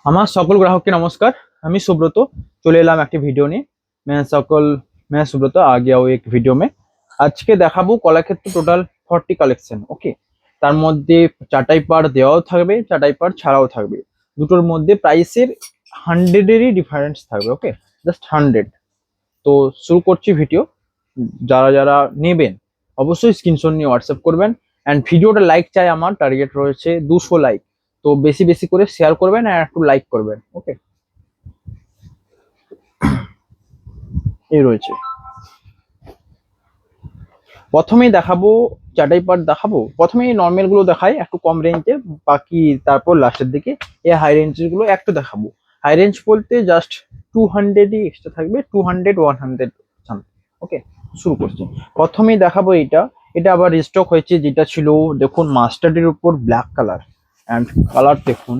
আমার সকল গ্রাহককে নমস্कार। আমি সুব্রত চলে এলাম একটি ভিডিও নিয়ে। मैं सुब्रत आ गया हूँ एक वीडियो में। আজকে দেখাবো কলাক্ষেত্র টোটাল 40 কালেকশন। ওকে, তার মধ্যে চাটাই পাড় দেওয়াও থাকবে, চাটাই পাড় ছাড়াও থাকবে। দুটোর মধ্যে প্রাইসের 100-এরই ডিফারেন্স থাকবে। ওকে, জাস্ট 100। তো শুরু করছি ভিডিও। যারা যারা নেবেন অবশ্যই স্ক্রিনশট নিয়ে হোয়াটসঅ্যাপ করবেন। অ্যান্ড ভিডিওটা লাইক চাই, আমার টার্গেট রয়েছে 200 লাইক। তো বেশি বেশি করে শেয়ার করবেন আর একটু লাইক করবেন। ওকে, এই রয়েছে। প্রথমেই দেখাবো চাটাই পাট দেখাবো। প্রথমেই নর্মাল গুলো দেখাই একটু কম রেঞ্জের, বাকি তারপর লাস্টের দিকে এই হাই রেঞ্জের গুলো একটু দেখাবো। হাই রেঞ্জ বলতে জাস্ট 200ই এক্সট্রা থাকবে, 200 100 সামথিং। ওকে, শুরু করছি। প্রথমেই দেখাবো এটা। এটা আবার রিস্টক হয়েছে, যেটা ছিল দেখুন মাস্টার্ডের উপর ব্ল্যাক কালার। অ্যান্ড কালার দেখুন,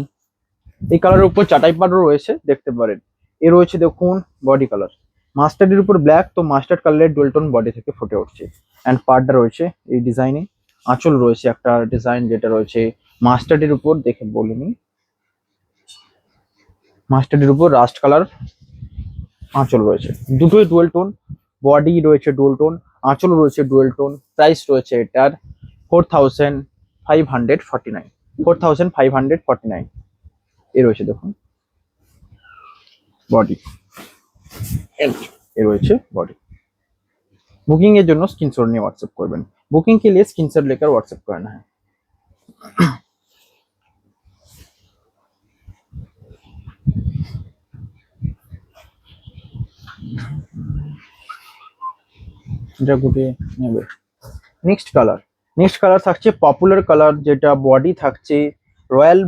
এই কালারের উপর চাটাই পাটও রয়েছে, দেখতে পারেন। এ রয়েছে দেখুন বডি কালার মাস্টার্ডের উপর ব্ল্যাক, তো মাস্টার্ড কালারের ডুয়েল বডি থেকে ফুটে উঠছে। অ্যান্ড পার্টটা রয়েছে এই ডিজাইনে। আঁচল রয়েছে একটা ডিজাইন, যেটা রয়েছে মাস্টার্ডের উপর, দেখে বলিনি, মাস্টার্ডের উপর রাস্ট কালার আঁচল রয়েছে। দুটোই ডুয়েল টোন, বডি রয়েছে ডুয়েল টোন, আঁচল রয়েছে ডুয়েল টোন। প্রাইস রয়েছে এটার 4549, 4549। এ রয়েছে দেখুন বডি, এ রয়েছে বডি। बुकिंग এর জন্য স্ক্রিনশট নিয়ে হোয়াটসঅ্যাপ করবেন। बुकिंग के लिए स्क्रीनशॉट लेकर व्हाट्सएप करना है। এটা গুটে নেবে। নেক্সট কালার, নেক্সট কালার থাকছে পপুলার কালার, যেটা বডি থাকছে রয়্যাল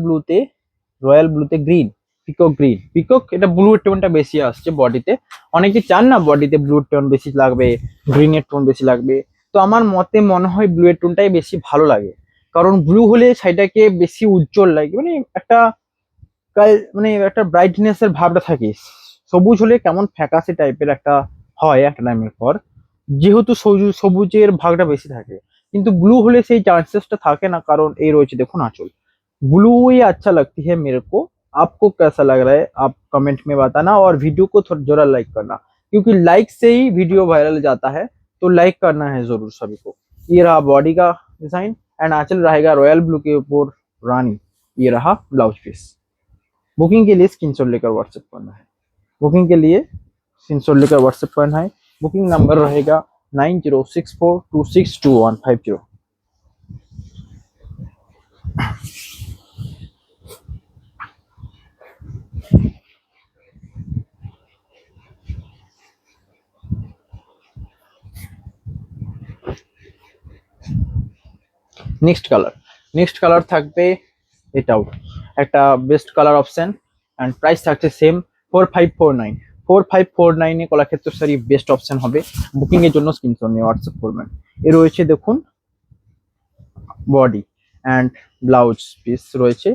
ব্লুতে গ্রিন, পিকক গ্রিন। পিকক এটা ব্লু টোনটা বেশি আসছে বডিতে। অনেকে চান না বডিতে ব্লু টোন বেশি লাগবে, গ্রিনের টোন বেশি লাগবে। তো আমার মতে মনে হয় ব্লু এর টোনটাই বেশি ভালো লাগে, কারণ ব্লু হলে শাড়িটাকে বেশি উজ্জ্বল লাগে, মানে একটা মানে একটা ব্রাইটনেস এর ভাবটা থাকে। সবুজ হলে কেমন ফ্যাকাশে টাইপের একটা হয় একটা টাইমের পর, যেহেতু সবুজের ভাগটা বেশি থাকে। কিন্তু ব্লু হলে সেই চান্সেসটা থাকে না, কারণ এই রয়েছে দেখুন आंचल। ब्लू ही अच्छा लगती है मेरे को। आपको कैसा लग रहा है आप कमेंट में बताना, और वीडियो को थोड़ा जरा लाइक करना, क्योंकि लाइक से ही वीडियो वायरल जाता है। तो लाइक करना है जरूर सभी को। ये रहा बॉडी का डिजाइन, एंड आंचल रहेगा रॉयल ब्लू के ऊपर रानी। ये रहा ब्लाउज पीस। बुकिंग के लिए स्क्रीनशॉट लेकर व्हाट्सएप करना है। बुकिंग के लिए स्क्रीनशॉट लेकर व्हाट्सएप करना है। बुकिंग नंबर रहेगा 9064262150। নেক্সট কালার থাকবে এটাও একটা best colour option. And price থাকছে সেম 4549। 4549 এ কলাক্ষেত্র শাড়ি বেস্ট অপশন হবে। বুকিং এর জন্য স্ক্রিনশট নিয়ে হোয়াটসঅ্যাপ করবেন। এ রয়েছে দেখুন বডি অ্যান্ড ব্লাউজ পিস রয়েছে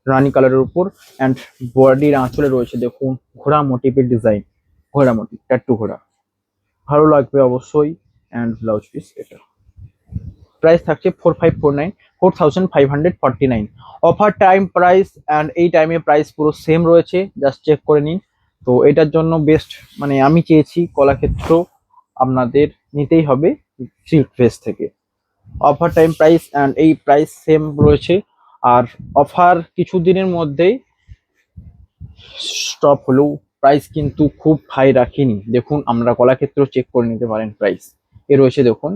রানী কালারের উপর। অ্যান্ড বডির আঁচলে রয়েছে দেখুন ঘোড়া মোটিভের ডিজাইন, ঘোড়া মোটিভ, ট্যাটু ঘোড়া, ভালো লাগবে অবশ্যই। অ্যান্ড ব্লাউজ পিস এটা। প্রাইস থাকছে 4549, 4549। অফার টাইম প্রাইস অ্যান্ড এই টাইমে প্রাইস পুরো সেম রয়েছে, জাস্ট চেক করে নিন। তো এটার জন্য বেস্ট, মানে আমি চেয়েছি কলাক্ষেত্র আপনাদের নিতেই হবে সিল্ক ফেস থেকে। অফার টাইম প্রাইস অ্যান্ড এই প্রাইস সেম রয়েছে। আর অফার কিছুদিনের মধ্যেই স্টপ হলেও প্রাইস কিন্তু খুব হাই রাখিনি। দেখুন আমরা কলাক্ষেত্র চেক করে নিতে পারেন প্রাইস। এ রয়েছে দেখুন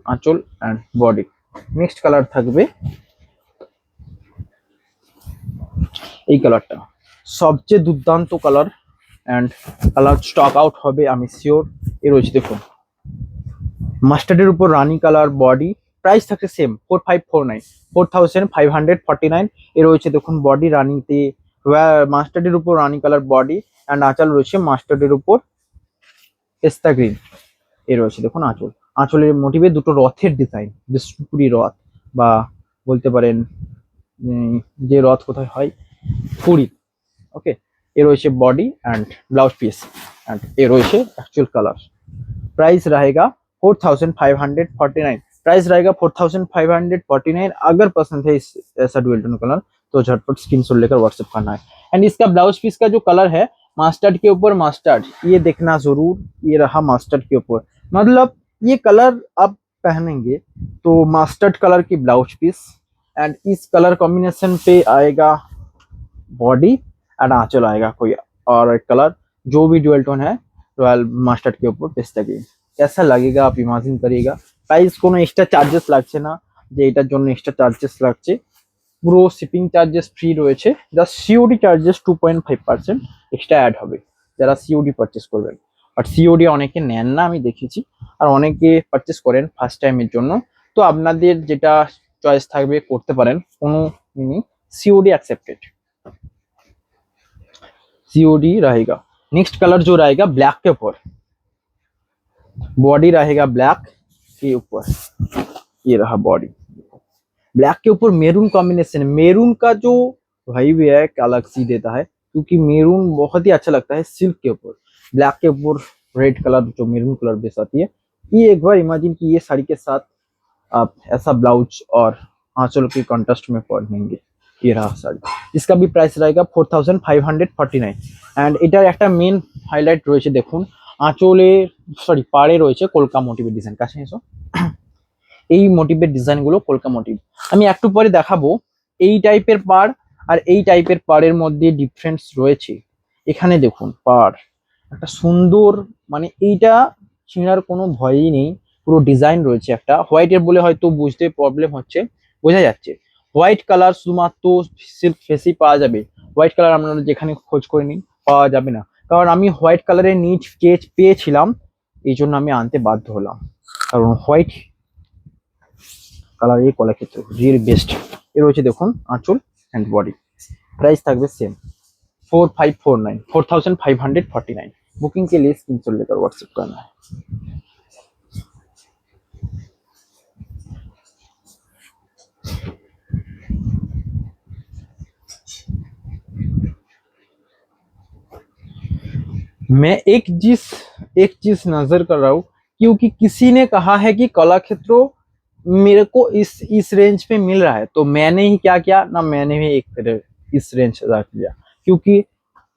আঁচল অ্যান্ড বডি। নেক্সট কালার থাকবে এই কালারটা, সবচেয়ে দুর্দান্ত colour. And colour stock out হবে আমি শিওর। এ রয়েছে দেখুন মাস্টার্ডের উপর রানী কালার বডি। প্রাইস থাকছে সেম 4549, 4549। এ রয়েছে দেখুন বডি রানীতে মাস্টার্ডের উপর রানী কালার বডি। অ্যান্ড আঁচল রয়েছে মাস্টার্ডের উপর পেস্তা গ্রিন। এ রয়েছে দেখুন আঁচল, আঁচলের মোটিভে দুটো রথের ডিজাইন, বিষ্ণুপুরী রথ বা বলতে পারেন যে রথ কোথায় হয়, পুরী। ওকে, এ রয়েছে body and blouse piece. And ये রয়েছে एक्चुअल कलर। प्राइस रहेगा 4549। प्राइस रहेगा 4549। अगर पसंद है इस ऐसा डुअल टोन कलर तो झटपट स्क्रीनशॉट लेकर व्हाट्सएप करना है। एंड इसका ब्लाउज पीस का जो कलर है मास्टर्ड के ऊपर मस्टर्ड, ये देखना जरूर, ये रहा मास्टर्ड के ऊपर, मतलब ये कलर आप पहनेंगे तो मास्टर्ड कलर की ब्लाउज पीस एंड इस कलर कॉम्बिनेशन पे आएगा बॉडी एंड आंचल आएगा कोई और एक कलर, जो भी डुअल टोन है रॉयल मास्टर्ड के ऊपर पेस्ट की कैसा लगेगा आप इमेजिन करिएगा। प्राइस কোনো এক্সট্রা চার্জেস লাগছে না যে এটার জন্য এক্সট্রা চার্জেস লাগছে, পুরো শিপিং চার্জেস ফ্রি রয়েছে, just COD charges 2.5% extra add হবে যারা সিওডি পারচেস করবেন। বাট সিওডি অনেকে নেন না আমি দেখেছি, আর অনেকে পারচেস করেন ফার্স্ট টাইমের জন্য, তো আপনাদের যেটা চয়েস থাকবে করতে পারেন, কোনো মিনি सीओडी एक्सेप्टेड, सीओडी रहेगा। नेक्स्ट कलर जो रहेगा ब्लैक के ऊपर, बॉडी रहेगा ब्लैक के ऊपर, ये रहा बॉडी ब्लैक के ऊपर मेरून कॉम्बिनेशन, मेरून का जो वाइब है एक अलग सी देता है, क्योंकि मेरून बहुत ही अच्छा लगता है सिल्क के ऊपर, ब्लैक के ऊपर रेड कलर जो मेरून कलर बेस आती है, ये एक बार इमेजिन कि ये साड़ी के साथ आप ऐसा ब्लाउज और आंचल के कॉन्ट्रास्ट में पहनेंगे, ये रहा साड़ी। इसका भी प्राइस रहेगा 4549 एंड এটার একটা মেন হাইলাইট রয়েছে দেখুন, আঁচলে সরি পাড়ে রয়েছে কলকা মোটিভের ডিজাইন, কাছে এসো, এই মোটিভের ডিজাইন গুলো কলকা মোটিভ আমি একটু পরে দেখাবো। এই টাইপের পাড় আর এই টাইপের পাড়ের মধ্যে ডিফারেন্স রয়েছে, এখানে দেখুন পাড় একটা সুন্দর, মানে এইটা ছিঁড়ার কোনো ভয়ই নেই, পুরো ডিজাইন রয়েছে একটা হোয়াইটের বলে হয়তো বুঝতে প্রবলেম হচ্ছে, বোঝা যাচ্ছে হোয়াইট কালার শুধুমাত্র সিল্ক ফেসেই পাওয়া যাবে, হোয়াইট কালার আপনারা যেখানে খোঁজ করে নিন পাওয়া যাবে না, কারণ আমি হোয়াইট কালারের নিচ স্কেচ পেয়েছিলাম এই জন্য আমি আনতে বাধ্য হলাম, কারণ হোয়াইট কালার এই কলাক্ষেত্র রিয়েল বেস্ট। এর রয়েছে দেখুন আঁচল অ্যান্ড বডি, प्राइस থাকবে সেম 4549 बुकिंग के लिए स्क्रीनशॉट लेकर व्हाट्सएप करना है। मैं एक चीज नजर कर रहा हूँ, क्योंकि किसी ने कहा है कि कलाक्षेत्र मेरे को इस रेंज पे मिल रहा है, तो मैंने ही क्या किया ना, मैंने भी एक इस रेंज रख लिया, क्योंकि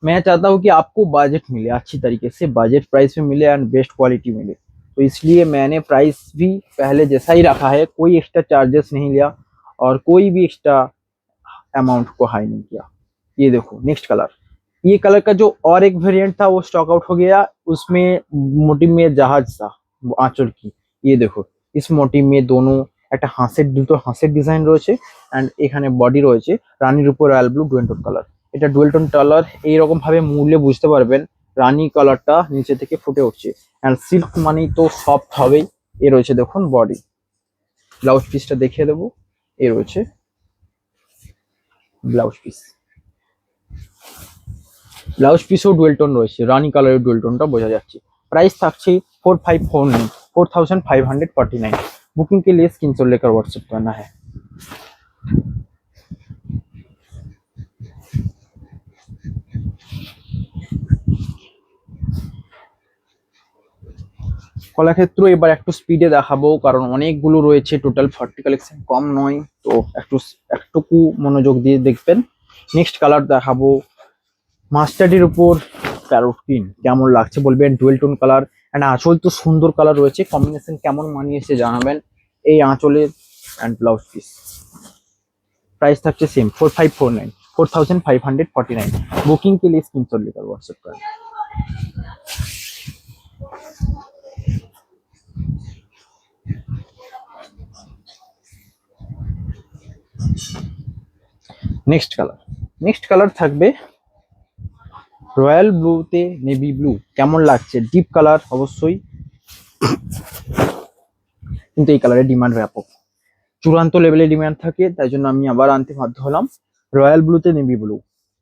मैं चाहता हूँ कि आपको बजट मिले, अच्छी तरीके से बजट प्राइस में मिले एंड बेस्ट क्वालिटी मिले, तो इसलिए मैंने प्राइस भी पहले जैसा ही रखा है, कोई एक्स्ट्रा चार्जेस नहीं लिया और कोई भी एक्स्ट्रा अमाउंट को हाई नहीं किया। ये देखो नेक्स्ट कलर, ये कलर का जो और एक वेरिएंट था वो स्टॉक आउट हो गया, उसमें मोटिव में जहाज था आंचल की, ये देखो इस मोटिव में दोनों একটা হাঁসের দুটো হাঁসের ডিজাইন রয়েছে এন্ড এখানে বডি রয়েছে রানীর উপর royal blue dual tone colour, এটা ডুয়েল টোন কালার এইরকম ভাবে মুড়লে বুঝতে পারবেন রানী কালারটা নিচে থেকে ফুটে উঠছে এন্ড সিল্ক মানেই তো সফট হবেই। এ রয়েছে দেখুন বডি, ব্লাউজ পিসটা দেখিয়ে দেবো, এ রয়েছে ব্লাউজ পিস, ব্লাউজ পিসও ডুয়েল টোন রয়েছে, রানী কালারের ডুয়েল টোনটা বোঝা যাচ্ছে। प्राइस থাকছে 4549 बुकिंग के लिए स्क्रीनशॉट लेकर व्हाट्सएप करना है। কলাক্ষেত্র এবার একটু স্পিডে দেখাবো কারণ অনেকগুলো রয়েছে, টোটাল 40 কালেকশন কম নয়, তো একটুকু মনোযোগ দিয়ে দেখবেন। নেক্সট কালার দেখাবো মাস্টার্ডের উপর প্যারট গ্রিন, কেমন লাগছে বলবেন, ডুয়েল টোন কালার এন্ড আঁচল তো সুন্দর কালার রয়েছে, কম্বিনেশন কেমন মানিয়েছে জানাবেন। এই আঁচলের এন্ড ব্লাউজ পিস प्राइस থাকছে সেম 4549 बुकिंग के लिए स्क्रीनशॉट लेकर व्हाट्सएप करें। নেক্সট কালার থাকবে রয়্যাল ব্লুতে নেভি ব্লু, কেমন লাগছে, ডিপ কালার অবশ্যই, কিন্তু এই কালারের ডিমান্ড ব্যাপক, চূড়ান্ত লেভেলে ডিমান্ড থাকে, তাই জন্য আমি আবার আনতে বাধ্য হলাম রয়্যাল ব্লুতে নেভি ব্লু।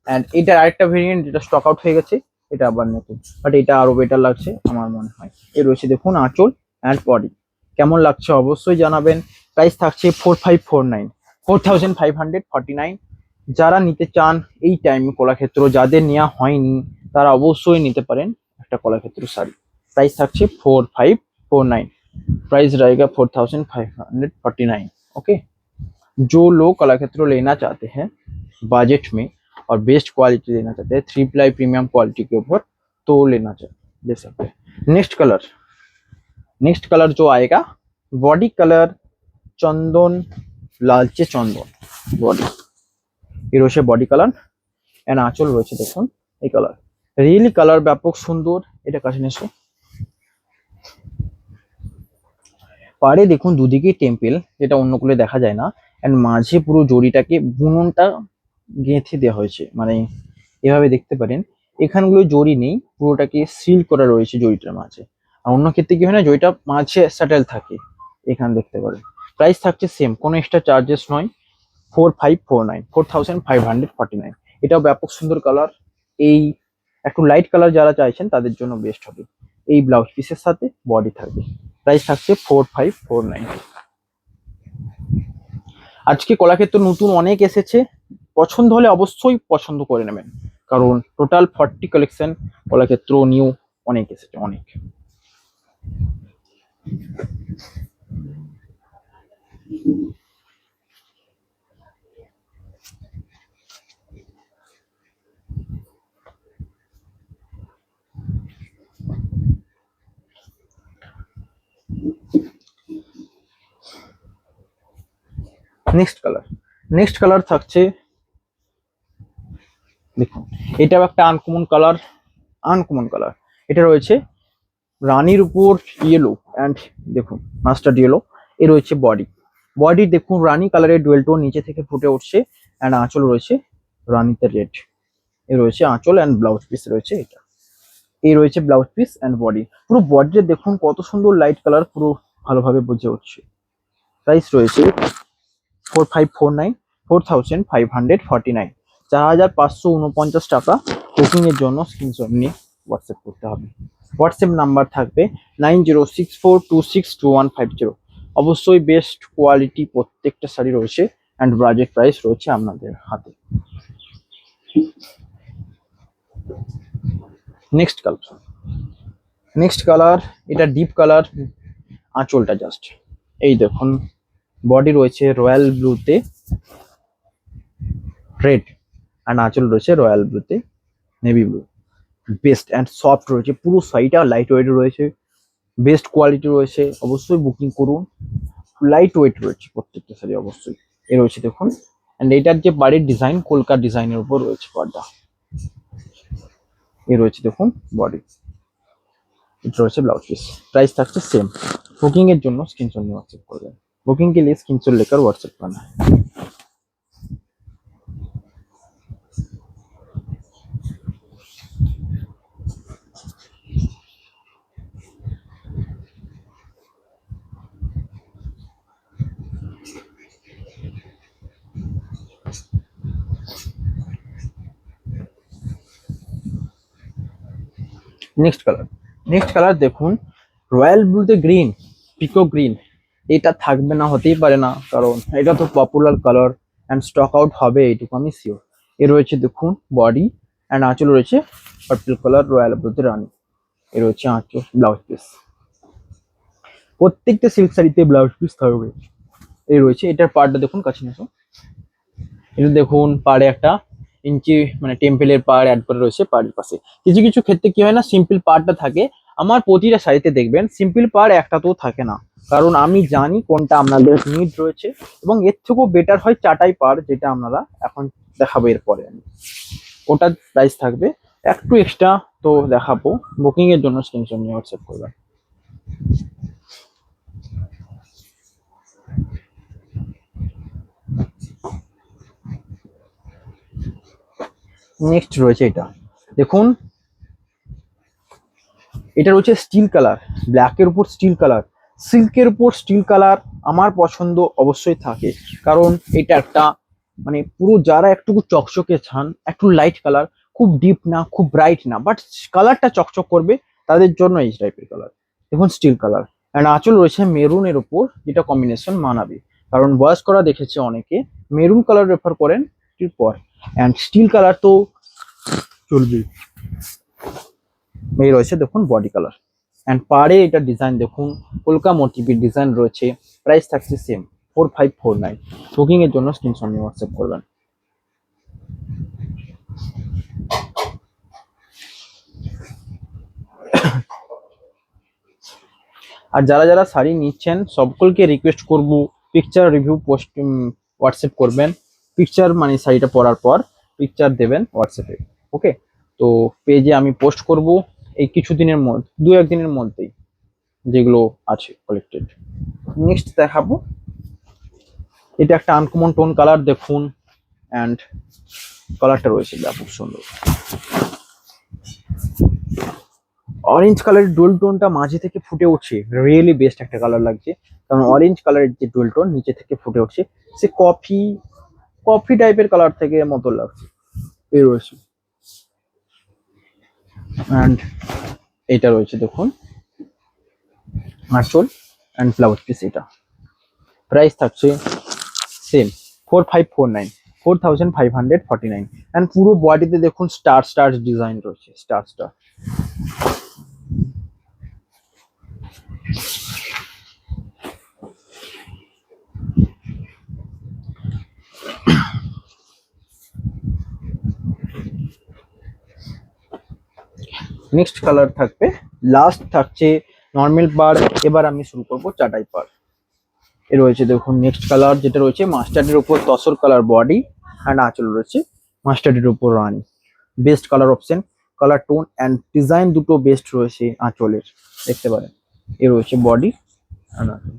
এন্ড এটার আরেকটা ভেরিয়েন্ট যেটা স্টক আউট হয়ে গেছে, এটা আবার নতুন, বাট এটা আরো বেটার লাগছে আমার মনে হয়। এর রয়েছে দেখুন আঁচল এন্ড বডি, কেমন লাগছে অবশ্যই জানাবেন। প্রাইস থাকছে 4549 যারা নিতে চান এই টাইমে কলাক্ষেত্র, যাদের নেওয়া হয়নি তারা অবশ্যই নিতে পারেন একটা কলাক্ষেত্র শাড়ি। প্রাইস থাকছে 4549, प्राइस रहेगा 4549। ओके, जो लोग कलाक्षेत्र लेना चाहते हैं बजट में और बेस्ट क्वालिटी लेना चाहते हैं 3 प्लाई प्रीमियम क्वालिटी के ऊपर तो लेना ले सकते हैं। नेक्स्ट कलर जो आएगा बॉडी कलर চন্দন লালচে চন্দন বডি এর রয়েছে বডি কালার এন্ড আঁচল রয়েছে দেখুন এই কালার রিয়েলি কালার ব্যাপক সুন্দর এটা কাছে নেছো পাড়ে দেখুন দুদিকে টেম্পল যেটা অন্য কুলে দেখা যায় না এন্ড মাঝে পুরো জড়িটাকে বুননটা গেঁথে দেওয়া হয়েছে মানে এভাবে দেখতে পারেন এখানগুলো জড়ি নেই পুরোটাকে সিল করা রয়েছে জড়িটার মাঝে আর অন্য ক্ষেত্রে কি হয় না জড়িটা মাঝে স্যাটেল থাকে এখানে দেখতে পারেন প্রাইস থাকছে সেম কোনো এক্সট্রা চার্জেস নয় 4549 এটাও ব্যাপক সুন্দর কালার এই একটু লাইট কালার যারা চাইছেন তাদের জন্য বেস্ট হবে এই ব্লাউজ পিসের সাথে বডি থাকবে প্রাইস থাকছে 4549 আজকে কলাক্ষেত্র নতুন অনেক এসেছে পছন্দ হলে অবশ্যই পছন্দ করে নেবেন কারণ টোটাল 40 কালেকশন কলাক্ষেত্র নিউ অনেক এসেছে অনেক নেক্সট কালার থাকছে দেখুন এটাও একটা আনকমন কালার এটা রয়েছে রানীর উপর ইয়েলো এন্ড দেখুন মাস্টার্ড ইয়েলো এ রয়েছে বডি দেখুন রানী কালারের ডুয়েল টোন নিচে থেকে ফুটে উঠছে এন্ড আঁচল রয়েছে রানীতে রেড এ রয়েছে আঁচল এন্ড ব্লাউজ পিস রয়েছে এটা এই রয়েছে ব্লাউজ পিস এন্ড বডি পুরো বডিতে দেখুন কত সুন্দর লাইট কালার পুরো ভালোভাবে বুঝে উঠছে প্রাইস রয়েছে 4549 4549 টাকা বুকিং এর জন্য স্ক্রিনশট নিয়ে হোয়াটসঅ্যাপ করতে হবে হোয়াটসঅ্যাপ নাম্বার থাকবে 9064262150 অবশ্যই বেস্ট কোয়ালিটি প্রত্যেকটা শাড়ি রয়েছে এন্ড বাজেট প্রাইস রয়েছে আপনাদের হাতে নেক্সট কালার এটা ডিপ কালার আঁচলটা জাস্ট এই দেখুন বডি রয়েছে রয়্যাল ব্লুতে রেড এন্ড আঁচল রয়েছে রয়্যাল ব্লুতে navy blue best and soft রয়েছে পুরো শাড়িটা লাইট ওয়েট রয়েছে বেস্ট কোয়ালিটি রয়েছে অবশ্যই বুকিং করুন লাইট ওয়েট রয়েছে প্রত্যেকটা শাড়ি অবশ্যই এ রয়েছে দেখুন এন্ড এটার যে বাড়ির ডিজাইন কলকাতা ডিজাইনের উপর রয়েছে পর্দা এ রয়েছে দেখুন বডি এটা রয়েছে ব্লাউজ পিস প্রাইস থাকছে সেম বুকিং এর জন্য স্ক্রিনশট নিয়ে হোয়াটসঅ্যাপ করবেন बुकिंग के लिए स्क्रीनशॉट लेकर व्हाट्सएप करना है নেক্সট কালার দেখুন রয়্যাল ব্লুতে গ্রিন পিকো গ্রিন এটা থাকবে না হতেই পারে না কারণ এটা তো popular colour and stock out হবে এইটুকু আমি শিওর এ রয়েছে দেখুন বডি এন্ড আঁচল রয়েছে পার্পল কালার রয়্যাল ব্লুতে রানী এ রয়েছে আঁচল ব্লাউজ পিস প্রত্যেকটা সিল্ক শাড়িতে ব্লাউজ পিস থাকবে এই রয়েছে এটার পাড়টা দেখুন কাছে নিয়ে এটা দেখুন পাড়ে একটা ইঞ্চি মানে টেম্পলের পাড় অ্যাড করে রয়েছে পাড়ের পাশে কিছু কিছু ক্ষেত্রে কি হয় না সিম্পল পাড়টা থাকে আমার প্রতিটা শাড়িতে দেখবেন সিম্পল পাড় একটাতেও থাকে না কারণ আমি জানি কোনটা আপনাদের নিড রয়েছে এবং এর থেকেও বেটার হয় চাটাই পাড় যেটা আপনারা এখন দেখাবো এরপরে আমি ওটার প্রাইস থাকবে একটু এক্সট্রা তো দেখাবো বুকিং এর জন্য স্ক্রিনশট নিয়ে হোয়াটসঅ্যাপ করবেন নেক্সট রয়েছে এটা দেখুন এটা রয়েছে স্টিল কালার ব্ল্যাকের উপর স্টিল কালার সিল্কের উপর স্টিল কালার আমার পছন্দ অবশ্যই থাকে কারণ এটা একটা মানে পুরো যারা একটু চকচকে চান একটু লাইট কালার খুব ডিপ না খুব ব্রাইট না বাট কালারটা চকচক করবে তাদের জন্য এই টাইপের কালার দেখুন স্টিল কালার এন্ড আঁচল রয়েছে মেরুনের উপর যেটা কম্বিনেশন মানাবে কারণ বয়স্করা দেখেছে অনেকে মেরুন কালার রেফার করেন পর এন্ড স্টিল কালার তো চলবে এই রয়েছে দেখুন বডি কালার এন্ড পাড়ে এটা ডিজাইন দেখুন কলকা মোটিভের ডিজাইন রয়েছে প্রাইস থাকছে সেম 4549 বুকিং এর জন্য স্ক্রিনশট নিয়ে হোয়াটসঅ্যাপ করবেন আর যারা যারা শাড়ি নিচ্ছেন সকলকে রিকোয়েস্ট করব পিকচার রিভিউ পোস্ট হোয়াটসঅ্যাপ করবেন। পিকচার মানে শাড়িটা পরার পর পিকচার দেবেন হোয়াটসঅ্যাপে। ওকে, তো পেজে আমি পোস্ট করব এই কিছুদিনের মধ্যে, দু একদিনের মধ্যেই, যেগুলো আছে কালেক্টেড। নেক্সট দেখাবো, এটা একটা আনকমন টোন কালার দেখুন, অ্যান্ড কালারটা রয়েছে খুব সুন্দর। অরেঞ্জ কালারের ডুয়াল টোনটা মাঝে থেকে ফুটে উঠছে, রিয়েলি বেস্ট একটা কালার লাগছে। কারণ অরেঞ্জ কালারের যে ডুয়াল টোন নিচে থেকে ফুটে উঠছে, সে কফি কফি টাইপের কালার থেকে মতো লাগছে এই রয়েছে। অ্যান্ড এইটা রয়েছে দেখুন আঁচল অ্যান্ড ব্লাউজ পিস। এটা প্রাইস থাকছে সেম 4549, 4549। অ্যান্ড পুরো বডিতে দেখুন স্টার স্টার ডিজাইন রয়েছে, স্টার স্টার। নেক্সট কালার থাকবে, লাস্ট থাকছে নর্মাল পার। এবার আমি শুরু করবো চাটাই পার। এ রয়েছে দেখুন নেক্সট কালার, যেটা রয়েছে মাস্টার্ডের উপর তসর কালার বডি অ্যান্ড আঁচল রয়েছে মাস্টার্ডের উপর রানি। Best colour option, colour tone and design দুটো বেস্ট রয়েছে আঁচলের, দেখতে পারেন। এ রয়েছে বডি অ্যান্ড আঁচল।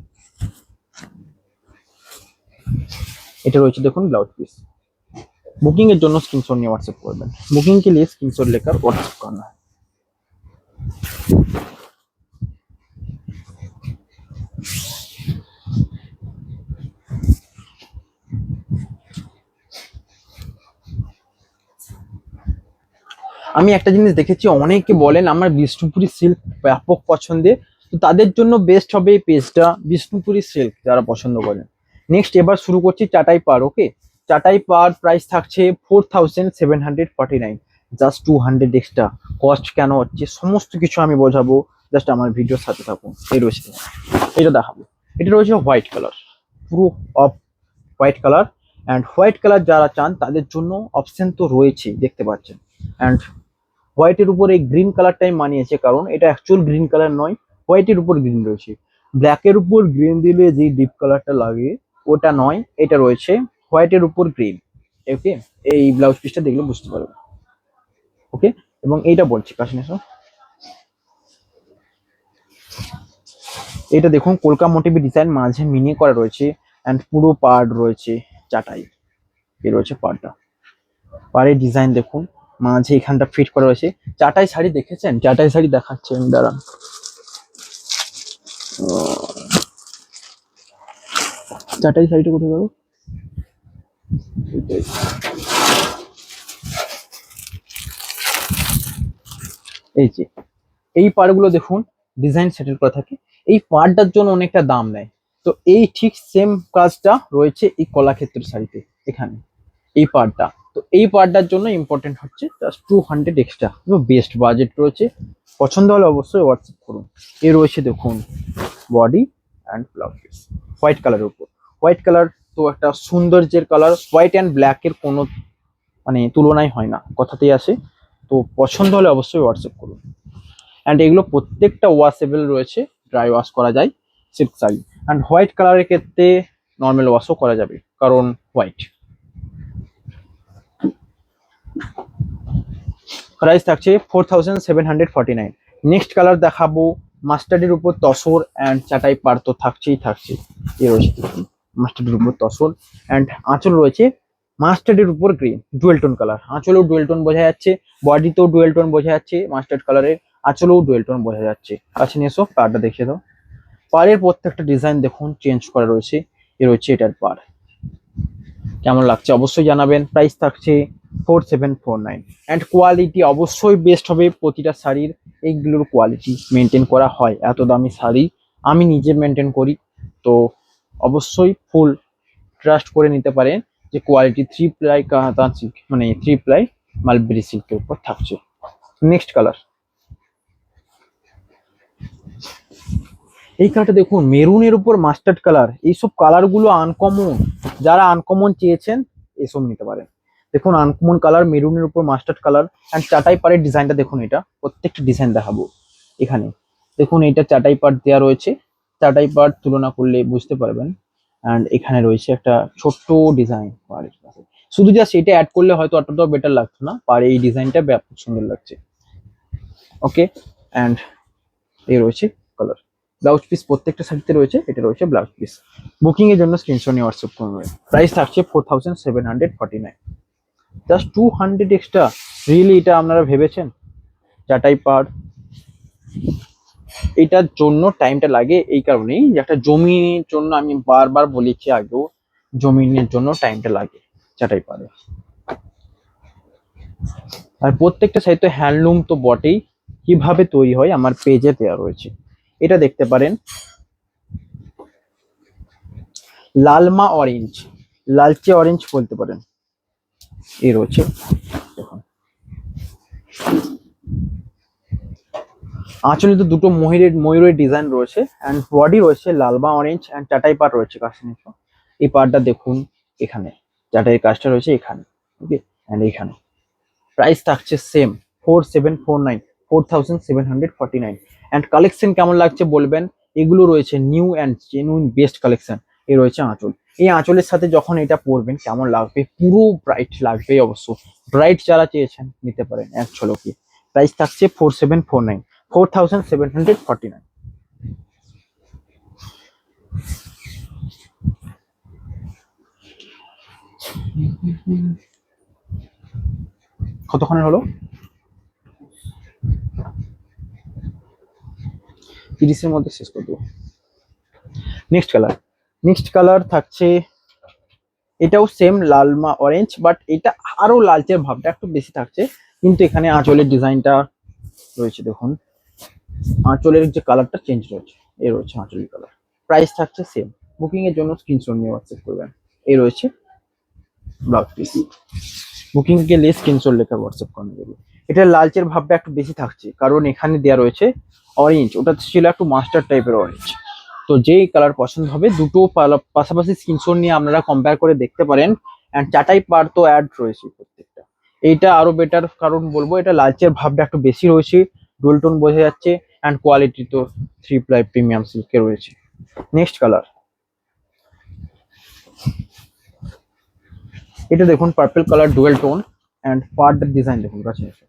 এটা রয়েছে দেখুন ব্লাউজ পিস। বুকিং এর জন্য স্ক্রিনশট নিয়ে হোয়াটসঅ্যাপ করবেন। বুকিং के लिए स्क्रीनशॉट लेकर व्हाट्सएप करना है। আমি একটা জিনিস দেখেছি, অনেকে বলেন আমার বিষ্ণুপুরি সিল্ক ব্যাপক পছন্দের, তো তাদের জন্য বেস্ট হবে এই পেজটা, বিষ্ণুপুরি সিল্ক যারা পছন্দ করেন। নেক্সট এবার শুরু করছি চাটাই পার। ওকে, চাটাই পার প্রাইস থাকছে 4749, জাস্ট 200 এক্সট্রা কস্ট। কেন হচ্ছে সমস্ত কিছু আমি বোঝাবো, জাস্ট আমার ভিডিওর সাথে থাকুন। এই রয়েছে, এটা দেখাবো। এটা রয়েছে হোয়াইট কালার, পুরো off white colour. And white colour যারা চান তাদের জন্য অপশন তো রয়েছে, দেখতে পাচ্ছেন। অ্যান্ড হোয়াইটের উপর এই গ্রিন কালারটাই মানিয়েছে, কারণ এটা অ্যাকচুয়াল গ্রিন কালার নয়, হোয়াইটের উপর গ্রিন রয়েছে। ব্ল্যাকের উপর গ্রিন দিলে যে ডিপ কালারটা লাগে ওটা নয়, এটা রয়েছে হোয়াইটের উপর গ্রিন। ওকে, এই ব্লাউজ পিসটা দেখলে বুঝতে পারবে। ওকে, এবং এইটা বলছি কাশ্মীর, এটা দেখুন কলকা মোটিভি ডিজাইন মাঝে মিনি করা রয়েছে। অ্যান্ড পুরো পার্ট রয়েছে চাটাই। এ রয়েছে পার্টটা, পাড়ের ডিজাইন দেখুন, মাঝে এখানটা ফিট করা রয়েছে। চাটাই শাড়ি দেখেছেন? চাটাই শাড়ি দেখাচ্ছে আমি, দাঁড়ান। চাটাই শাড়িটা কোথায় গেল? এই যে এই পাড়গুলো দেখুন ডিজাইন সেটেল করা থাকে, এই পাড়টার জন্য অনেকটা দাম নেয়। তো এই ঠিক সেম কাজটা রয়েছে এই কলাক্ষেত্র শাড়িতে, এখানে এই পার্টটা। তো এই পার্টটার জন্য ইম্পর্টেন্ট হচ্ছে জাস্ট 200 এক্সট্রা, বেস্ট বাজেট রয়েছে। পছন্দ হলে অবশ্যই হোয়াটসঅ্যাপ করুন। এ রয়েছে দেখুন body and blouse piece white কালারের উপর। হোয়াইট কালার তো একটা সৌন্দর্যের কালার, হোয়াইট অ্যান্ড ব্ল্যাকের কোনো মানে তুলনাই হয় না, কথাতেই আসে। তো পছন্দ হলে অবশ্যই হোয়াটসঅ্যাপ করুন। অ্যান্ড এগুলো প্রত্যেকটা ওয়াশেবল রয়েছে, ড্রাই ওয়াশ করা যায় সিল্ক শাড়ি। অ্যান্ড হোয়াইট কালারের ক্ষেত্রে নর্মাল ওয়াশও করা যাবে, কারণ হোয়াইট। প্রাইস থাকছে 4749। নেক্সট কালার দেখাবো মাস্টার্ডের উপর তসর অ্যান্ড চাটাই পার তো থাকছেই থাকছে। এ রয়েছে মাস্টার্ডের উপর তসর অ্যান্ড আঁচল রয়েছে মাস্টার্ডের উপর গ্রিন, ডুয়েল টোন কালার। আঁচলেও ডুয়েল টোন বোঝা যাচ্ছে, বডিতেও ডুয়েল টোন বোঝা যাচ্ছে, মাস্টার্ড কালারের আঁচলেও ডুয়েল টোন বোঝা যাচ্ছে। কাছে নিয়ে এসো, পাড়টা দেখিয়ে দাও। পাড়ের প্রত্যেকটা ডিজাইন দেখুন চেঞ্জ করা রয়েছে। এ রয়েছে এটার পাড়, কেমন লাগছে অবশ্যই জানাবেন। প্রাইস থাকছে 4749। অ্যান্ড কোয়ালিটি অবশ্যই বেস্ট হবে প্রতিটা শাড়ির, এইগুলোর কোয়ালিটি মেনটেন করা হয়। এত দামি শাড়ি আমি নিজে মেনটেন করি, তো অবশ্যই ফুল ট্রাস্ট করে নিতে পারেন যে কোয়ালিটি 3 প্লাই কাতান সিল্ক মানে 3 প্লাই মালবেরি সিল্কের উপর থাকছে। নেক্সট কালার, এই কালারটা দেখুন মেরুনের উপর মাস্টার্ড কালার। এইসব কালারগুলো আনকমন, যারা আনকমন চেয়েছেন এসব নিতে পারেন। দেখুন আনকমন কালার, মেরুনের উপর মাস্টার্ড কালার। অ্যান্ড চাটাই পাড়ের ডিজাইনটা দেখুন, এটা প্রত্যেকটা ডিজাইন দেখাবো এখানে। দেখুন এটা চাটাই পাট দেওয়া রয়েছে, চাটাই পাট তুলনা করলে বুঝতে পারবেন। অ্যান্ড এখানে রয়েছে একটা ছোট্ট ডিজাইন পাড়ের পাশে, শুধু জাস্ট এটা অ্যাড করলে হয়তো অতটাও বেটার লাগতো না, পাড়ে এই ডিজাইনটা ব্যাপক সুন্দর লাগছে। ওকে, অ্যান্ড এই রয়েছে কালার। ব্লাউজ পিস প্রত্যেকটা শাড়িতে রয়েছে, এটা রয়েছে ব্লাউজ পিস। বুকিং এর জন্য স্ক্রিনশট নিয়ে হোয়াটসঅ্যাপ করবেন। প্রাইস থাকছে 4749। জাস্ট 200 এক্সট্রা, রিয়েলি এটা আপনারা ভেবেছেন? চাটাই পাড় এটার জন্য টাইমটা লাগে এই কারণেই যে একটা জমির জন্য, আমি বারবার বলেছি আগেও, জমিনের জন্য টাইমটা লাগে চাটাই পাড়ে। আর প্রত্যেকটা সাইড তো হ্যান্ডলুম তো বটেই, কিভাবে তৈরি হয় আমার পেজে দেওয়া রয়েছে, এটা দেখতে পারেন। লালমা অরেঞ্জ, লালচে অরেঞ্জ বলতে পারেন, এই রয়েছে দেখুন। আঁচলে তো দুটো ময়ূরের ডিজাইন রয়েছে, অ্যান্ড বডি রয়েছে লালমা অরেঞ্জ, অ্যান্ড চাটাই পাট রয়েছে কাশ্মীর। এই পাটটা দেখুন, এখানে চাটাই কাজটা রয়েছে এখানে, ওকে, অ্যান্ড এখানে। প্রাইস থাকছে সেম 4749, 4749। অ্যান্ড কালেকশন কেমন লাগছে বলবেন। এগুলো রয়েছে new and genuine best collection. এই রয়েছে আঁচল, এই আঁচলের সাথে যখন এটা পরবেন কেমন লাগবে, পুরো ব্রাইট লাগবে অবশ্য। ব্রাইট যারা চেয়েছেন নিতে পারেন এক ঝলকে। প্রাইস থাকছে 4749, 4749। কতক্ষণে হলো? 30-এর মধ্যে শেষ করে দেবো। নেক্সট কালার, নেক্সট কালার থাকছে, এটাও সেম লালমা অরেঞ্জ, বাট এটা আরো লালচের ভাবটা একটু বেশি থাকছে, কিন্তু এখানে আঁচলের ডিজাইনটা রয়েছে দেখুন, আঁচলের যে কালারটা চেঞ্জ রয়েছে, এই রয়েছে আঁচলের কালার। প্রাইস থাকছে সেম। বুকিং এর জন্য স্ক্রিনশট নিয়ে হোয়াটসঅ্যাপ করবেন। এই রয়েছে ব্লাউজ পিস। বুকিং কে লিয়ে স্ক্রিনশট লেখা হোয়াটসঅ্যাপ করে দেবে। এটা লালচের ভাবটা একটু বেশি থাকছে, কারণ এখানে দেওয়া রয়েছে অরেঞ্জ, ওটা ছিল একটু মাস্টার টাইপের অরেঞ্জ। তো যেই কালার পছন্দ হবে দুটো পাশাপাশি স্ক্রিনশট নিয়ে আপনারা কম্পেয়ার করে দেখতে পারেন। অ্যান্ড চাটাই পার তো অ্যাড রয়েছে প্রত্যেকটা, এইটা আরো বেটার, কারণ বলবো এটা লালচের ভাবটা একটু বেশি রয়েছে, ডুয়াল টোন বোঝা যাচ্ছে, অ্যান্ড কোয়ালিটি তো 3 প্লাই প্রিমিয়াম সিল্কে রয়েছে। নেক্সট কালার, এটা দেখুন purple colour dual tone, and পাড়টার ডিজাইন দেখুন কাছে এসে।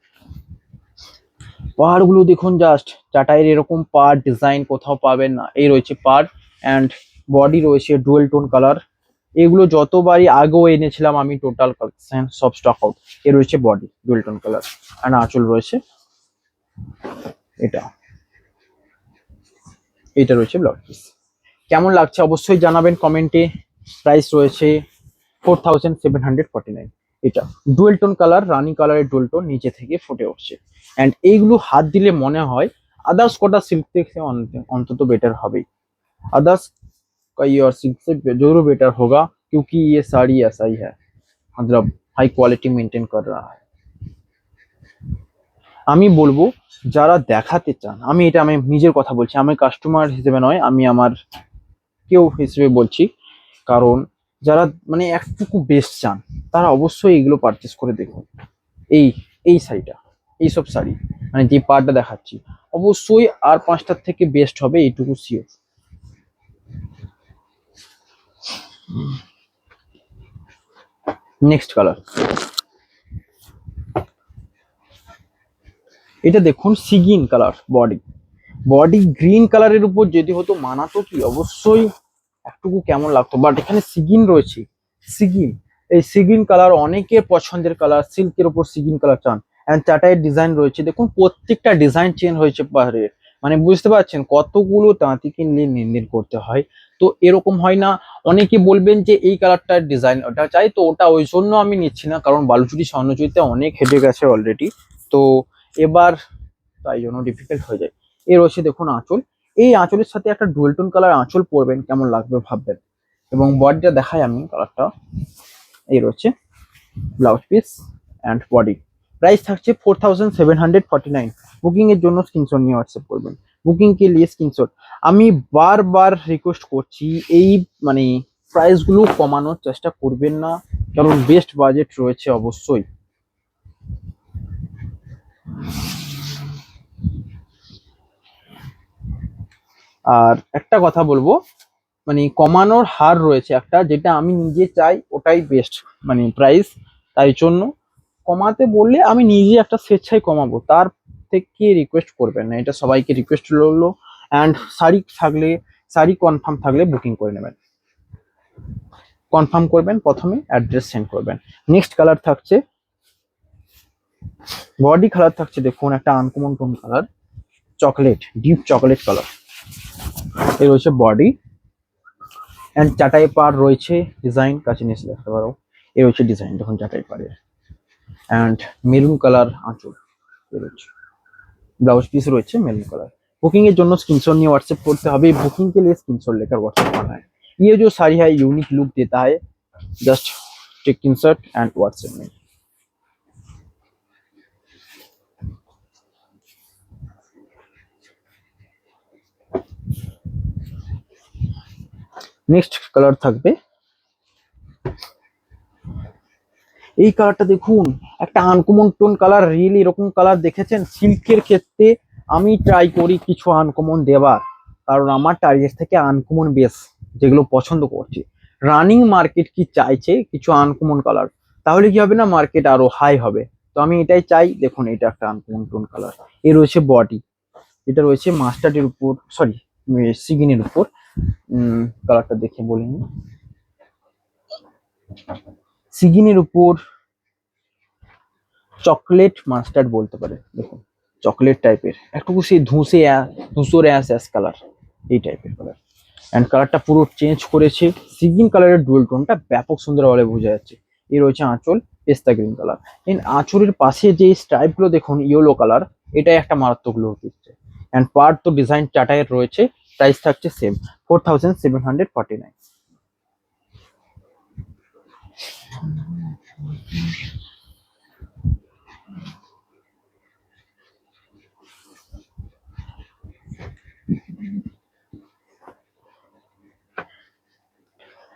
পাহাড় গুলো দেখুন জাস্ট, চাটাইয়ের এরকম পাড় ডিজাইন কোথাও পাবেন না। এই রয়েছে পাড়, অ্যান্ড বডি রয়েছে ডুয়েল টোন কালার। এগুলো যতবারই আগেও এনেছিলাম আমি, টোটাল কালেকশন সব স্টক আউট। এ রয়েছে body dual tone colour, and আঁচল রয়েছে এটা, এটা রয়েছে ব্লাউজ পিস। কেমন লাগছে অবশ্যই জানাবেন কমেন্টে। প্রাইস রয়েছে 4749। এটা ডুয়েল টোন কালার, রানী কালারের ডুয়েল টোন নিচে থেকে ফুটে উঠছে। অ্যান্ড এইগুলো হাত দিলে মনে হয় আদার্স কটা সিল্ক থেকে অন্তত বেটার হবেই। अदर्स कई और सिल्क से जरूर बेटर होगा, क्योंकि ये साड़ी ऐसा ही है, मतलब हाई क्वालिटी मेंटेन कर रहा है। আমি বলবো যারা দেখাতে চান, আমি এটা আমি নিজের কথা বলছি, আমি কাস্টমার হিসেবে নয়, আমি আমার কেউ হিসেবে বলছি, কারণ যারা মানে একটুকু বেস্ট চান তারা অবশ্যই এগুলো পারচেস করে দেখুন। এই এই শাড়িটা, এইসব শাড়ি মানে যে পার্টটা দেখাচ্ছি, অবশ্যই আর 5টার থেকে বেস্ট হবে, এইটুকু শিওর। নেক্সট কালার, এটা দেখুন সিগিন কালার, বডি বডি গ্রিন কালারের উপর যদি হতো মানাতো কি অবশ্যই একটুকু কেমন লাগতো, বাট এখানে সিগিন রয়েছে। সিগিন, এই সিগিন কালার অনেকের পছন্দের কালার, সিল্কের উপর সিগিন কালার চান। এন্ড চাটাইয়ের ডিজাইন রয়েছে দেখুন, প্রত্যেকটা ডিজাইন চেঞ্জ হয়েছে পাহাড়ের, মানে বুঝতে পারছেন কতগুলো তাঁতিকে নিয়ে নির্ণয় করতে হয়। তো এরকম হয় না, অনেকে বলবেন যে এই কালারটার ডিজাইন ওটা চাই, তো ওটা ওই জন্য আমি নিচ্ছি না, কারণ বালুচুরি স্বর্ণচুরিতে অনেক হেডে গেছে অলরেডি, তো এবার তাই জন্য ডিফিকাল্ট হয়ে যায়। এর রয়েছে দেখুন আঁচল, এই আঁচলের সাথে একটা ডুয়েল টোন কালার আঁচল পরবেন কেমন লাগবে ভাববেন। এবং বডিটা দেখাই আমি কালারটা, এই রয়েছে blouse piece and body. Price থাকছে 4749। বুকিং এর জন্য স্ক্রিনশট নিয়ে হোয়াটসঅ্যাপ করবেন। বুকিং কে লিয়ে স্ক্রিনশট। আমি বারবার রিকোয়েস্ট করছি, এই মানে প্রাইস গুলো কমানোর চেষ্টা করবেন না, কারণ বেস্ট বাজেট রয়েছে অবশ্যই। আর একটা কথা বলবো, মানে কমানোর হার রয়েছে একটা, যেটা আমি নিজে চাই ওটাই বেস্ট, মানে প্রাইস। তাই জন্য কমাতে বললে আমি নিজে একটা স্বেচ্ছায় কমাবো, তার থেকে রিকোয়েস্ট করবেন না, এটা সবাইকে রিকোয়েস্ট রইলো। অ্যান্ড শাড়ি কনফার্ম থাকলে বুকিং করে নেবেন, কনফার্ম করবেন, প্রথমে অ্যাড্রেস সেন্ড করবেন। নেক্সট কালার থাকছে, বডি কালার থাকছে দেখুন একটা uncommon tone colour, chocolate, deep chocolate colour. এই রয়েছে বডি, অ্যান্ড চাটাই পার রয়েছে, ডিজাইন কাছে নিয়ে এসে দেখতে পারো। এই রয়েছে ডিজাইন দেখুন চাটাই পাড়ের, অ্যান্ড মেরুন কালার আঁচল রয়েছে, ব্লাউজ পিস রয়েছে মেরুন কালার। बुकिंग এর জন্য स्क्रीनशॉट নিয়ে व्हाट्सएप করতে হবে। बुकिंग के लिए स्क्रीनशॉट लेकर व्हाट्सएप करना है। ये जो साड़ी है यूनिक लुक देता है, just take screenshot and WhatsApp में। নেক্সট কালার থাকবে, এই কালারটা দেখুন একটা আনকমন টোন কালার। রিয়েলি এরকম কালার দেখেছেন? সিল্কের ক্ষেত্রে আমি ট্রাই করি কিছু আনকমন দেবার, কারণ আমার টার্গেট থেকে আনকমন বেস যেগুলো পছন্দ করছি। রানিং মার্কেট কি চাইছে কিছু আনকমন কালার, তাহলে কি হবে না, মার্কেট আরো হাই হবে। তো আমি এটাই চাই। দেখুন এটা একটা আনকমন টোন কালার। এ রয়েছে বডি, এটা রয়েছে মাস্টার্ডের উপর, সরি সিগিনের উপর। কালারটা দেখে বলিনি, সিগিনের উপর চকলেট মাস্টার্ড বলতে পারে, দেখুন চকলেট টাইপের একটু সেই ধূসর অ্যাশ কালার, এই টাইপের কালার। অ্যান্ড কালারটা পুরো চেঞ্জ করেছে, সিগিন কালারের ডুয়েল টোনটা ব্যাপক সুন্দর ভাবে বোঝা যাচ্ছে। এই রয়েছে আঁচল, পেস্তা গ্রিন কালার। এন্ড আঁচলের পাশে যে স্ট্রাইপ গুলো দেখুন ইয়েলো কালার, এটাই একটা মারাত্মক লুক দিচ্ছে। অ্যান্ড পার্ট তো ডিজাইন চাটাইয়ের রয়েছে, প্রাইস থাকছে সেম 4749।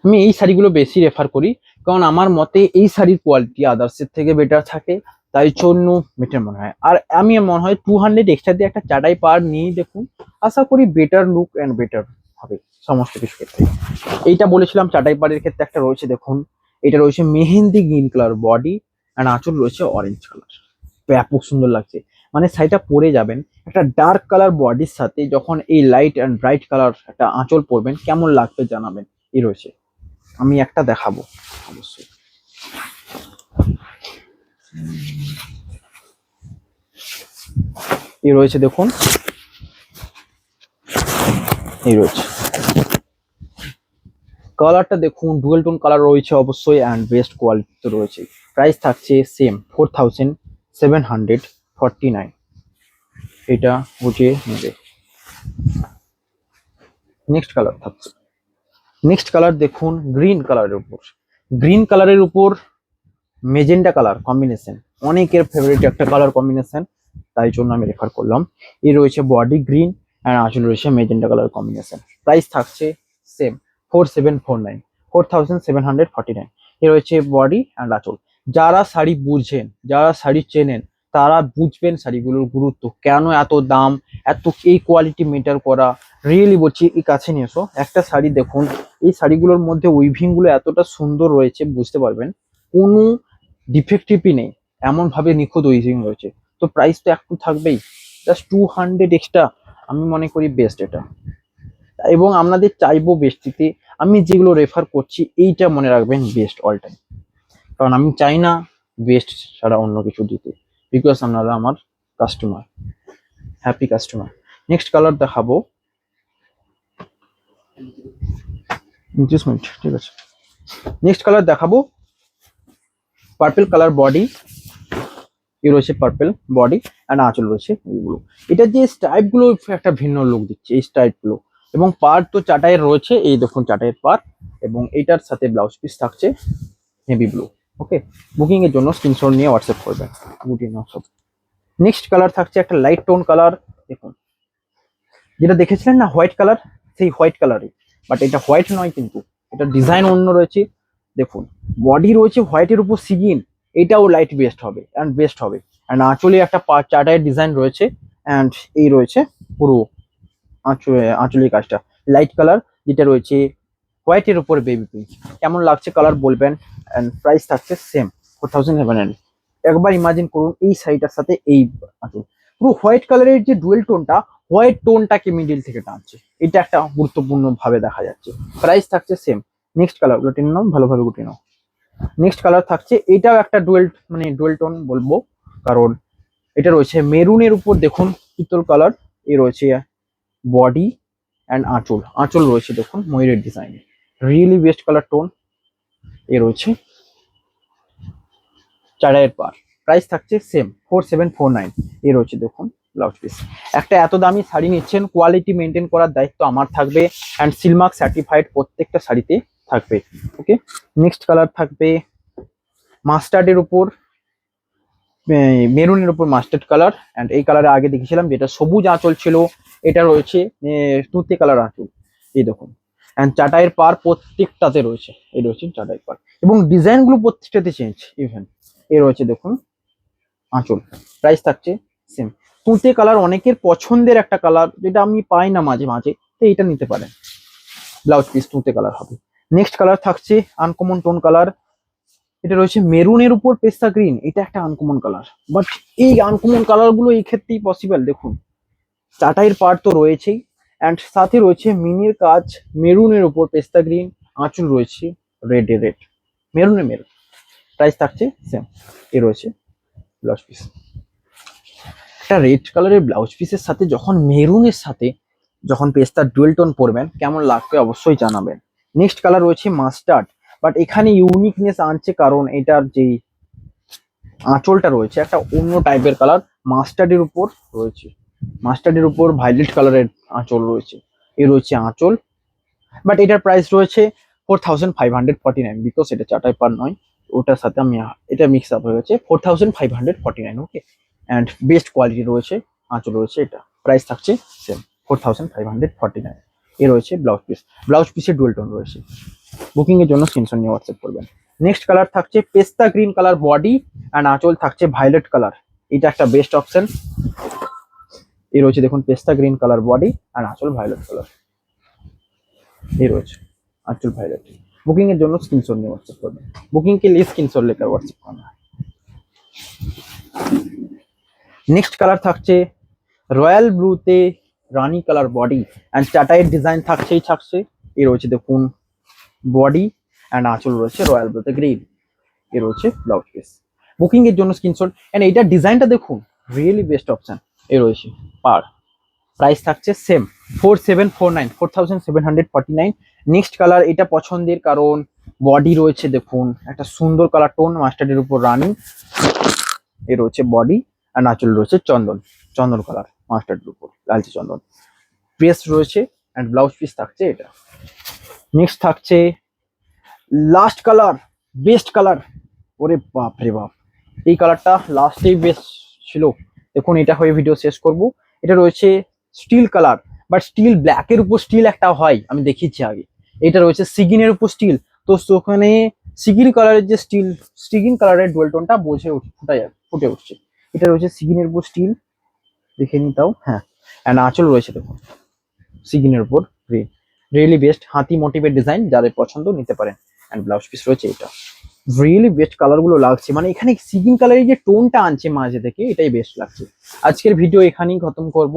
আমি এই শাড়িগুলো বেশি রেফার করি, কারণ আমার মতে এই শাড়ির কোয়ালিটি আদার্সের থেকে বেটার থাকে, তাই জন্য বেটার মনে হয়। আর আমি মনে হয় 200 এক্সট্রা দিয়ে একটা চাটাই পার নিয়ে দেখুন, আশা করি বেটার লুক অ্যান্ড বেটার হবে সমস্ত কিছু ক্ষেত্রে। এইটা বলেছিলাম চাটাই পাড়ের ক্ষেত্রে একটা রয়েছে দেখুন, এটা রয়েছে mehendi green colour body, and আঁচল রয়েছে অরেঞ্জ কালার, ব্যাপক সুন্দর লাগছে। মানে শাড়িটা পরে যাবেন একটা ডার্ক কালার বডির সাথে, যখন এই লাইট অ্যান্ড ব্রাইট কালার একটা আঁচল পরবেন কেমন লাগবে জানাবেন। এই রয়েছে, আমি একটা দেখাবো অবশ্যই। এই রয়েছে দেখুন, এই রয়েছে কালারটা দেখুন, ডুয়েল টোন কালার রয়েছে অবশ্যই, অ্যান্ড বেস্ট কোয়ালিটি তো রয়েছে। প্রাইস থাকছে সেম 4749। এটা বুঝে নেবে। নেক্সট কালার থাকছে, নেক্সট কালার দেখুন গ্রিন কালারের উপর, গ্রিন কালারের উপর মেজেন্টা কালার কম্বিনেশন, অনেকের ফেভারিট একটা কালার কম্বিনেশন, তাই জন্য আমি রেফার করলাম। এই রয়েছে বডি গ্রিন অ্যান্ড আঁচল রয়েছে মেজেন্টা কালার কম্বিনেশন। প্রাইস থাকছে সেম 4749, 4749। এ রয়েছে বডি অ্যান্ড আঁচল। যারা শাড়ি বুঝছেন, যারা শাড়ি চেনেন, তারা বুঝবেন শাড়িগুলোর গুরুত্ব, কেন এত দাম, এত এই কোয়ালিটি মেটার করা। রিয়েলি বলছি, এই কাছে নিয়ে এসো, একটা শাড়ি দেখুন, এই শাড়িগুলোর মধ্যে উইভিং গুলো এতটা সুন্দর রয়েছে, বুঝতে পারবেন কোনো ডিফেক্টিভই নেই, এমন ভাবে নিখুঁত উইভিং রয়েছে। তো প্রাইস তো একটু থাকবেই, জাস্ট 200 এক্সট্রা, আমি মনে করি বেস্ট এটা। এবং আপনাদের চাইবো বেস্টিতে আমি যেগুলো রেফার করছি এইটা মনে রাখবেন বেস্ট অল টাইম, কারণ আমি চাই না বেস্ট ছাড়া অন্য কিছু দিতে, বিকজ আপনারা আমার customer, happy customer. Next colour দেখাবো, 29 মিনিট, ঠিক আছে। নেক্সট কালার দেখাবো পার্পল কালার বডি, এই রয়েছে পার্পল বডি অ্যান্ড আঁচল রয়েছে এইগুলো। এটা যে স্ট্রাইপ গুলো একটা ভিন্ন লুক দিচ্ছে এই স্ট্রাইপ গুলো। এবং পার্ট তো চাটাইয়ের রয়েছে, এই দেখুন চাটাইয়ের পার্ট, এবং এইটার সাথে ব্লাউজ পিস থাকছে নেভি ব্লু। ওকে, বুকিং এর জন্য স্ক্রিনশট নিয়ে হোয়াটসঅ্যাপ করবেন। নেক্সট কালার থাকছে একটা লাইট টোন কালার, দেখুন যেটা দেখেছিলেন না হোয়াইট কালার, সেই হোয়াইট কালারই, বাট এটা হোয়াইট নয়, কিন্তু এটা ডিজাইন অন্য রয়েছে। দেখুন বডি রয়েছে হোয়াইটের উপর সিগিন, এটাও লাইট বেস্ট হবে অ্যান্ড বেস্ট হবে। অ্যান্ড আঁচলে একটা চাটাইয়ের ডিজাইন রয়েছে, অ্যান্ড এই রয়েছে পুরো আঁচলের কাজটা লাইট কালার যেটা রয়েছে হোয়াইটের উপর বেবি পিঙ্ক। কেমন লাগছে কালার বলবেন। অ্যান্ড প্রাইস থাকছে সেম 4700। একবার ইমাজিন করুন এই শাড়িটার সাথে এই আঁচল, পুরো হোয়াইট কালারের যে ডুয়েল টোনটা, হোয়াইট টোনটাকে মিডিল থেকে টানছে, এটা একটা গুরুত্বপূর্ণ ভাবে দেখা যাচ্ছে। প্রাইস থাকছে সেম। নেক্সট কালার গুলো টেনে নাও, ভালোভাবে গুটিয়ে নাও। নেক্সট কালার থাকছে, এটাও একটা ডুয়েল টোন বলবো, কারণ এটা রয়েছে মেরুনের উপর দেখুন পিতল কালার। এ রয়েছে বডি অ্যান্ড আঁচল রয়েছে দেখুন ময়ূরের design, really best colour tone. এ রয়েছে চারাইয়ের পার। প্রাইস থাকছে সেম 4749। এ রয়েছে দেখুন ব্লাউজ পিস। একটা এত দামি শাড়ি নিচ্ছেন, কোয়ালিটি মেনটেন করার দায়িত্ব আমার থাকবে, অ্যান্ড সিলমার্ক সার্টিফাইড প্রত্যেকটা শাড়িতে থাকবে। ওকে, নেক্সট কালার থাকবে মাস্টার্ডের উপর মেরুনের উপর মাস্টার্ড কালার। অ্যান্ড এই কালারে আগে দেখেছিলাম যেটা সবুজ আঁচল ছিল, এটা রয়েছে তুতে কালার আঁচল। এই দেখুন, অ্যান্ড চাটাইয়ের পার প্রত্যেকটাতে রয়েছে, এই রয়েছে চাটাইয়ের পার, এবং ডিজাইনগুলো প্রত্যেকটাতে চেঞ্জ ইভেন। এ রয়েছে দেখুন আঁচল। প্রাইস থাকছে সেম। তুতে কালার অনেকের পছন্দের একটা কালার, যেটা আমি পাই না মাঝে মাঝে, তো এইটা নিতে পারেন। ব্লাউজ পিস তুতে কালার হবে। নেক্সট কালার থাকছে আনকমন টোন কালার, এটা রয়েছে মেরুনের উপর পেস্তা গ্রিন। এটা একটা আনকমন কালার, বাট এই আনকমন কালার গুলো এই ক্ষেত্রেই পসিবল। দেখুন চাটাইয়ের পার্ট তো রয়েছেই, অ্যান্ড সাথে রয়েছে মিনির কাজ, মেরুনের উপর পেস্তা গ্রিন, আঁচল রয়েছে রেড মেরুন। প্রাইস থাকছে সেম। এ রয়েছে ব্লাউজ পিস। একটা রেড কালারের ব্লাউজ পিসের সাথে যখন মেরুনের সাথে যখন পেস্তার ডুয়েল টোন পরবেন, কেমন লাগবে অবশ্যই জানাবেন। নেক্সট কালার রয়েছে মাস্টার্ড, বাট এখানে ইউনিকনেস আনছে কারণ এটার যে আঁচলটা রয়েছে একটা অন্য টাইপের কালার, মাস্টার্ডের উপর রয়েছে, মাস্টার্ডের উপর ভায়োলেট কালারের আঁচল রয়েছে। এ রয়েছে আঁচল, বাট এটার প্রাইস রয়েছে 4549, বিকজ এটা চাটাই পার নয়, ওটার সাথে আমি এটা মিক্স আপ হয়ে গেছে 4549। ওকে, অ্যান্ড বেস্ট কোয়ালিটি রয়েছে, আঁচল রয়েছে। এটা প্রাইস থাকছে সেম 4549। এ রয়েছে ব্লাউজ পিসের ডুয়েল টোন রয়েছে। বুকিং এর জন্য স্ক্রিনশট নিয়ে হোয়াটসঅ্যাপ করবেন। নেক্সট কালার থাকছে পেস্তা গ্রিন কালার বডি, অ্যান্ড আঁচল থাকছে ভায়োলেট কালার। এটা একটা বেস্ট অপশন। এই রয়েছে দেখুন পেস্তা গ্রিন কালার বডি অ্যান্ড আঁচল ভায়োলেট কালার। এই রয়েছে আঁচল ভায়োলেট। বুকিং এর জন্য স্ক্রিনশট নিয়ে হোয়াটসঅ্যাপ করবেন। বুকিং के लिए स्क्रीनशॉट लेकर व्हाट्सएप करना है। নেক্সট কালার থাকছে রয়্যাল ব্লুতে রানী কালার বডি, অ্যান্ড চাটাইয়ের ডিজাইন থাকছে। এই রয়েছে দেখুন বডি অ্যান্ড আঁচল রয়েছে রয়্যাল ব্লুতে গ্রিন। এ রয়েছে ব্লাউজ পিস। বুকিং এর জন্য স্ক্রিনশট, এন্ড এইটার ডিজাইনটা দেখুন, রিয়েলি বেস্ট অপশন। এ রয়েছে পার। প্রাইস থাকছে সেম 4749। নেক্সট কালার এটা পছন্দের, কারণ বডি রয়েছে দেখুন একটা সুন্দর কালার টোন মাস্টার্ডের উপর রানী। এ রয়েছে বডি, আর আঁচল রয়েছে চন্দন কালার মাস্টার্ডের উপর লালচে চন্দন। প্রেস রয়েছে, অ্যান্ড ব্লাউজ পিস থাকছে এটা। নেক্সট থাকছে লাস্ট কালার, বেস্ট কালার। ওরে বাপ রে বাপ, এই কালারটা লাস্টেই বেস্ট ছিল। দেখুন এটা হয়ে ভিডিও শেষ করব। এটা রয়েছে স্টিল কালার, বাট স্টিল ব্ল্যাকের উপর স্টিল একটা হয়, আমি দেখিয়েছি আগে। এটা রয়েছে সিগিনের উপর স্টিল, তো ওখানে সিগিন কালারের যে সিগিন কালারের ডুয়েল টোনটা ফুটে উঠছে। এটা রয়েছে সিগিনের উপর স্টিল, দেখে নিতাও। হ্যাঁ, অ্যান্ড আঁচল রয়েছে দেখুন সিগিনের উপর গ্রিন। রিয়েলি বেস্ট হাতি মোটিভের ডিজাইন, যাদের পছন্দ নিতে পারেন। অ্যান্ড ব্লাউজ পিস রয়েছে এটা। রিয়েলি বেস্ট কালার গুলো লাগছে, মানে এখানে সিগিন কালারের যে টোনটা আনছে মাঝে থেকে, এটাই বেস্ট লাগছে। আজকের ভিডিও এখানেই খতম করব।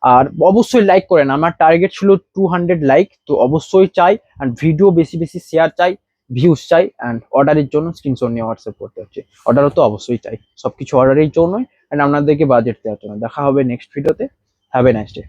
আর অবশ্যই লাইক করেন, আমার টার্গেট ছিল 200 লাইক, তো অবশ্যই চাই। অ্যান্ড ভিডিও বেশি শেয়ার চাই, ভিউজ চাই, অ্যান্ড অর্ডারের জন্য স্ক্রিনশট নিয়ে হোয়াটসঅ্যাপ করতে হচ্ছে। অর্ডারও তো অবশ্যই চাই, সবকিছু অর্ডারের জন্যই, অ্যান্ড আপনাদেরকে বাজেট দেওয়ার জন্য। দেখা হবে নেক্সট ভিডিওতে। Have a nice day.